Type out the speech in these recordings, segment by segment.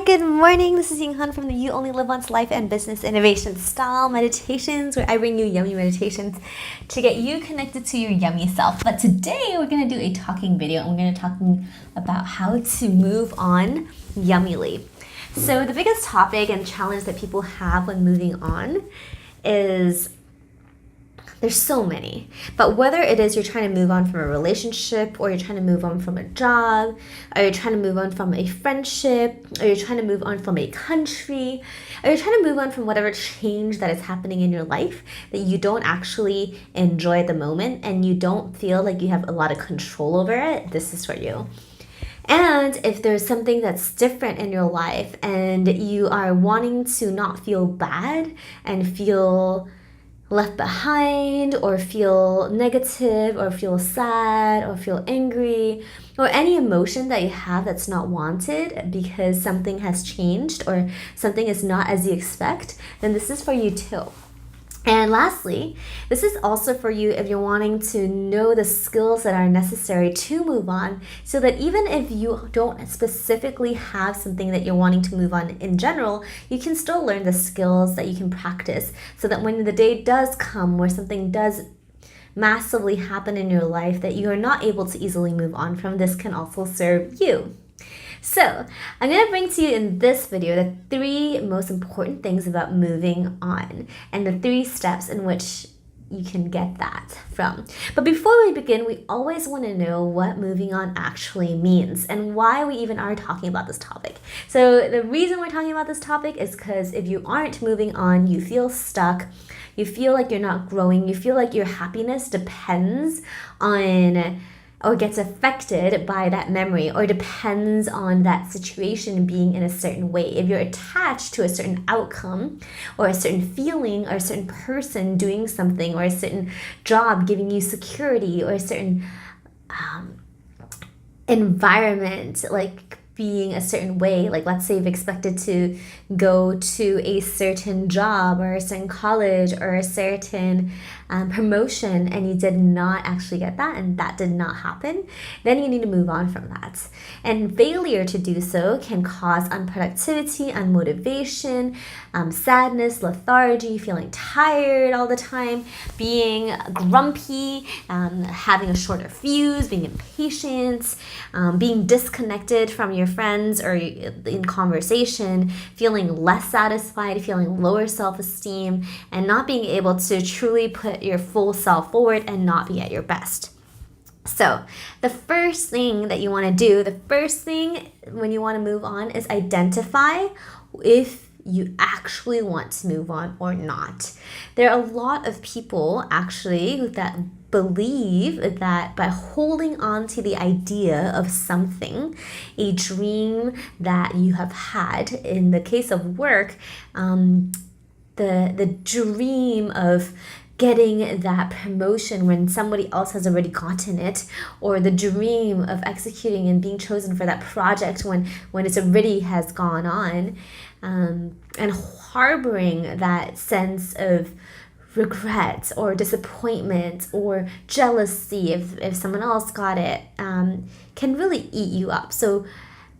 Good morning. This is Ying Han from the You Only Live Once Life and Business Innovation Style Meditations, where I bring you yummy meditations to get you connected to your yummy self. But today we're going to do a talking video, and we're going to talk about how to move on yummily. So the biggest topic and challenge that people have when moving on is there's so many, but whether it is you're trying to move on from a relationship, or you're trying to move on from a job, or you're trying to move on from a friendship, or you're trying to move on from a country, or you're trying to move on from whatever change that is happening in your life that you don't actually enjoy at the moment and you don't feel like you have a lot of control over it, this is for you. And if there's something that's different in your life and you are wanting to not feel bad and feel left behind, or feel negative, or feel sad, or feel angry, or any emotion that you have that's not wanted because something has changed or something is not as you expect, then this is for you too. And lastly, this is also for you if you're wanting to know the skills that are necessary to move on, so that even if you don't specifically have something that you're wanting to move on in general, you can still learn the skills that you can practice, so that when the day does come where something does massively happen in your life that you are not able to easily move on from, this can also serve you. So, I'm going to bring to you in this video the 3 most important things about moving on and the 3 steps in which you can get that from. But before we begin, we always want to know what moving on actually means and why we even are talking about this topic. So the reason we're talking about this topic is because if you aren't moving on, you feel stuck, you feel like you're not growing, you feel like your happiness depends on or gets affected by that memory, or depends on that situation being in a certain way. If you're attached to a certain outcome, or a certain feeling, or a certain person doing something, or a certain job giving you security, or a certain environment like being a certain way, like let's say you've expected to go to a certain job or a certain college or a certain promotion, and you did not actually get that, and that did not happen, then you need to move on from that. And failure to do so can cause unproductivity, unmotivation, sadness, lethargy, feeling tired all the time, being grumpy, having a shorter fuse, being impatient, being disconnected from your friends or in conversation, feeling less satisfied, feeling lower self-esteem, and not being able to truly put your full self forward and not be at your best. So the first thing that you want to do, the first thing when you want to move on, is identify if you actually want to move on or not. There are a lot of people actually that believe that by holding on to the idea of something, a dream that you have had, in the case of work, the dream of getting that promotion when somebody else has already gotten it, or the dream of executing and being chosen for that project when it's already has gone on, and harboring that sense of regret or disappointment or jealousy if someone else got it, can really eat you up. So,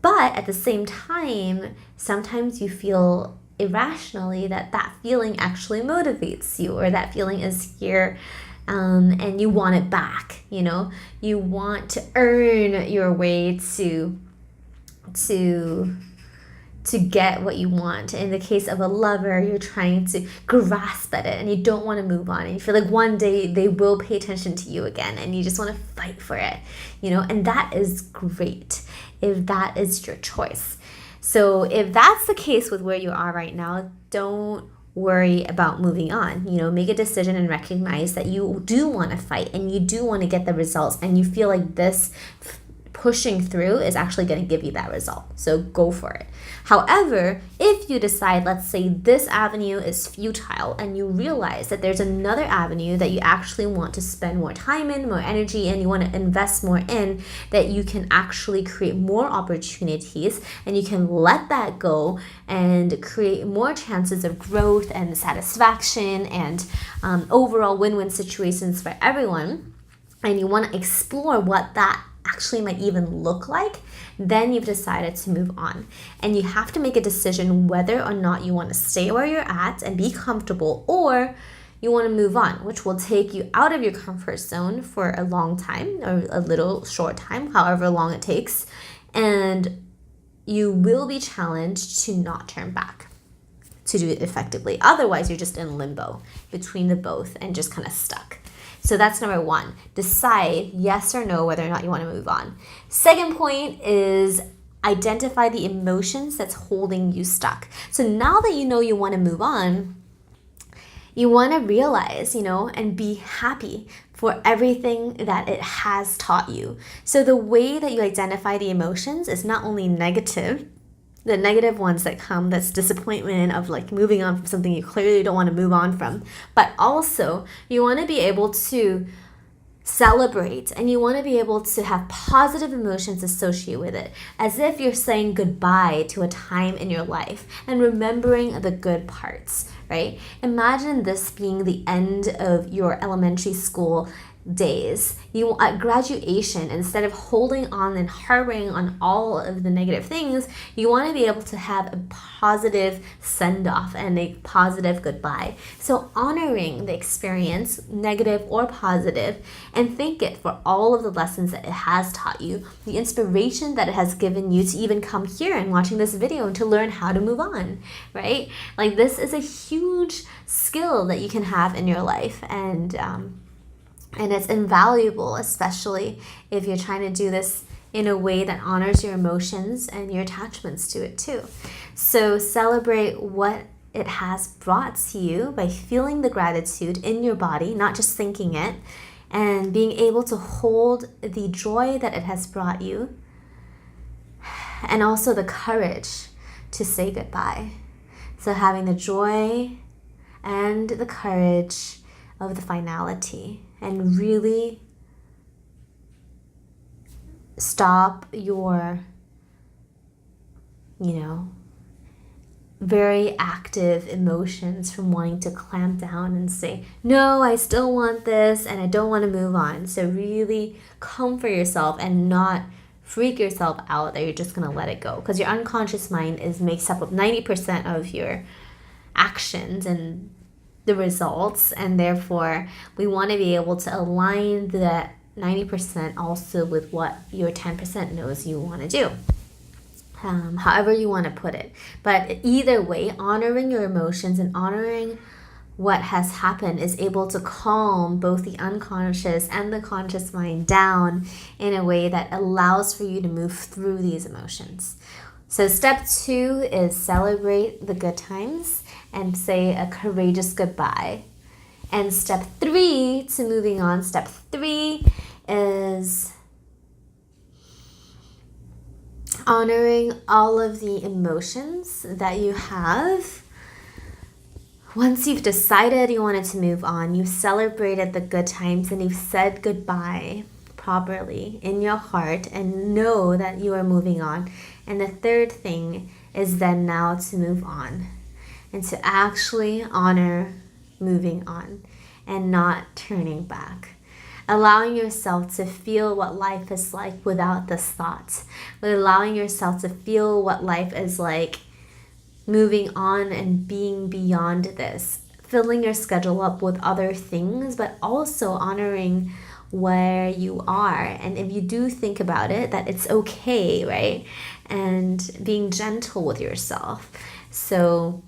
but at the same time, sometimes you feel irrationally that feeling actually motivates you, or that feeling is here, and you want it back. You want to earn your way to get what you want. In the case of a lover, you're trying to grasp at it and you don't want to move on, and you feel like one day they will pay attention to you again, and you just want to fight for it, and that is great if that is your choice. So if that's the case with where you are right now, don't worry about moving on. Make a decision and recognize that you do want to fight and you do want to get the results, and you feel like this pushing through is actually going to give you that result. So go for it. However, if you decide, let's say this avenue is futile, and you realize that there's another avenue that you actually want to spend more time in, more energy, and you want to invest more in, that you can actually create more opportunities, and you can let that go and create more chances of growth and satisfaction and overall win-win situations for everyone, and you want to explore what that actually might even look like, then you've decided to move on. And you have to make a decision whether or not you want to stay where you're at and be comfortable, or you want to move on, which will take you out of your comfort zone for a long time or a little short time, however long it takes. And you will be challenged to not turn back, to do it effectively. Otherwise, you're just in limbo between the both and just kind of stuck. So that's number one. Decide yes or no whether or not you want to move on. Second point is identify the emotions that's holding you stuck. So now that you know you want to move on, you want to realize, and be happy for everything that it has taught you. So the way that you identify the emotions is not only negative, the negative ones that come, that's disappointment of like moving on from something you clearly don't want to move on from, but also you want to be able to celebrate, and you want to be able to have positive emotions associated with it, as if you're saying goodbye to a time in your life and remembering the good parts, right? Imagine this being the end of your elementary school days. You at graduation, instead of holding on and harboring on all of the negative things, you want to be able to have a positive send-off and a positive goodbye. So honoring the experience, negative or positive, and thank it for all of the lessons that it has taught you, the inspiration that it has given you to even come here and watching this video and to learn how to move on, right? Like, this is a huge skill that you can have in your life, and it's invaluable, especially if you're trying to do this in a way that honors your emotions and your attachments to it too. So celebrate what it has brought to you by feeling the gratitude in your body, not just thinking it, and being able to hold the joy that it has brought you, and also the courage to say goodbye. So having the joy and the courage of the finality, and really stop your, very active emotions from wanting to clamp down and say, no, I still want this and I don't want to move on. So really comfort yourself and not freak yourself out that you're just going to let it go, because your unconscious mind makes up 90% of your actions and the results, and therefore we want to be able to align that 90% also with what your 10% knows you want to do. However you want to put it. But either way, honoring your emotions and honoring what has happened is able to calm both the unconscious and the conscious mind down in a way that allows for you to move through these emotions. So step 2 is celebrate the good times and say a courageous goodbye. And step 3 to moving on, step 3 is honoring all of the emotions that you have. Once you've decided you wanted to move on, you've celebrated the good times and you've said goodbye properly in your heart and know that you are moving on. And the third thing is then now to move on and to actually honor moving on and not turning back. Allowing yourself to feel what life is like without this thought. Allowing yourself to feel what life is like moving on and being beyond this. Filling your schedule up with other things, but also honoring where you are. And if you do think about it, that it's okay, right? And being gentle with yourself. So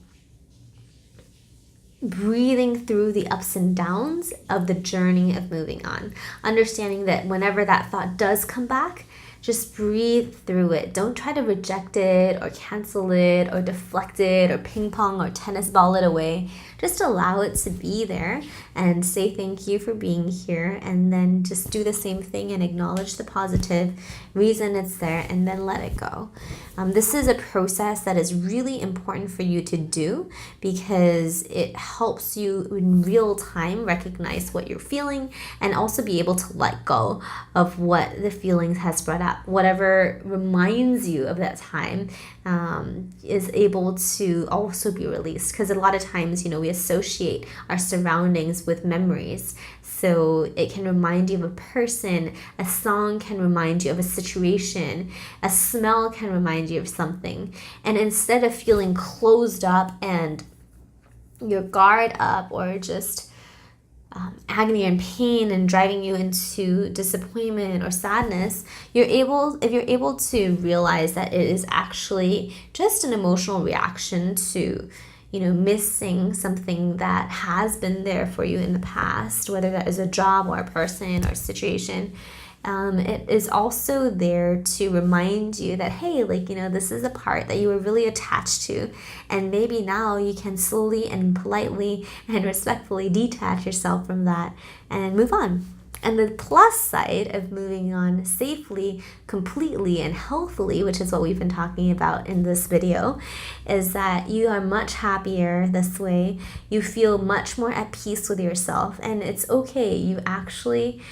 breathing through the ups and downs of the journey of moving on. Understanding that whenever that thought does come back, just breathe through it. Don't try to reject it or cancel it or deflect it or ping pong or tennis ball it away. Just allow it to be there and say thank you for being here, and then just do the same thing and acknowledge the positive reason it's there, and then let it go. This is a process that is really important for you to do because it helps you in real time recognize what you're feeling and also be able to let go of what the feelings has brought up. Whatever reminds you of that time is able to also be released, because a lot of times, we associate our surroundings with memories. So it can remind you of a person, a song can remind you of a situation, a smell can remind you of something. And instead of feeling closed up and your guard up, or just agony and pain and driving you into disappointment or sadness, if you're able to realize that it is actually just an emotional reaction to, missing something that has been there for you in the past, whether that is a job or a person or a situation. It is also there to remind you that, hey, this is a part that you were really attached to, and maybe now you can slowly and politely and respectfully detach yourself from that and move on. And the plus side of moving on safely, completely, and healthily, which is what we've been talking about in this video, is that you are much happier this way. You feel much more at peace with yourself, and it's okay. You actually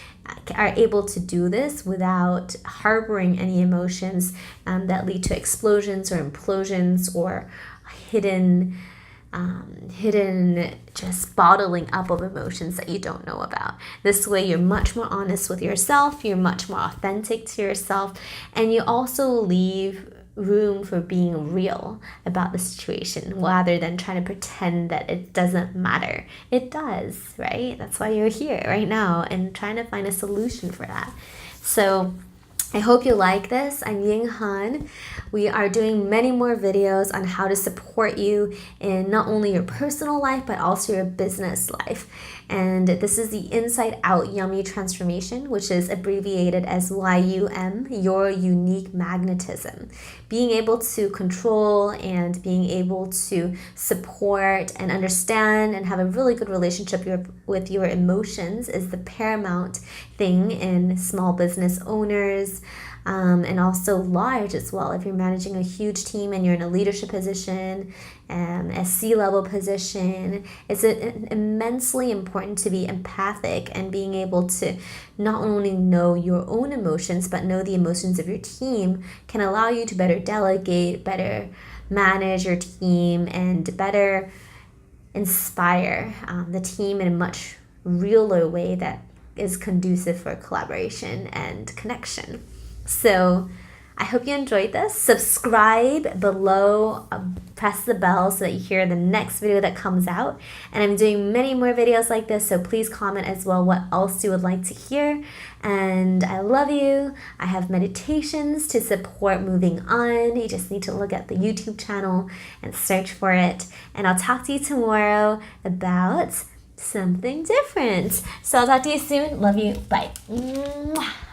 are able to do this without harboring any emotions that lead to explosions or implosions or hidden just bottling up of emotions that you don't know about. This way you're much more honest with yourself, you're much more authentic to yourself, and you also leave room for being real about the situation rather than trying to pretend that it doesn't matter. It does, right? That's why you're here right now and trying to find a solution for that. So I hope you like this. I'm Ying Han. We are doing many more videos on how to support you in not only your personal life, but also your business life. And this is the Inside Out Yummy Transformation, which is abbreviated as YUM, your unique magnetism. Being able to control and being able to support and understand and have a really good relationship with your emotions is the paramount thing in small business owners, and also large as well. If you're managing a huge team and you're in a leadership position, a C-level position, it's immensely important to be empathic and being able to not only know your own emotions, but know the emotions of your team can allow you to better delegate, better manage your team, and better inspire the team in a much realer way that is conducive for collaboration and connection. So I hope you enjoyed this. Subscribe below, press the bell so that you hear the next video that comes out. And I'm doing many more videos like this, so please comment as well what else you would like to hear. And I love you. I have meditations to support moving on. You just need to look at the YouTube channel and search for it. And I'll talk to you tomorrow about something different. So I'll talk to you soon. Love you. Bye. Mwah.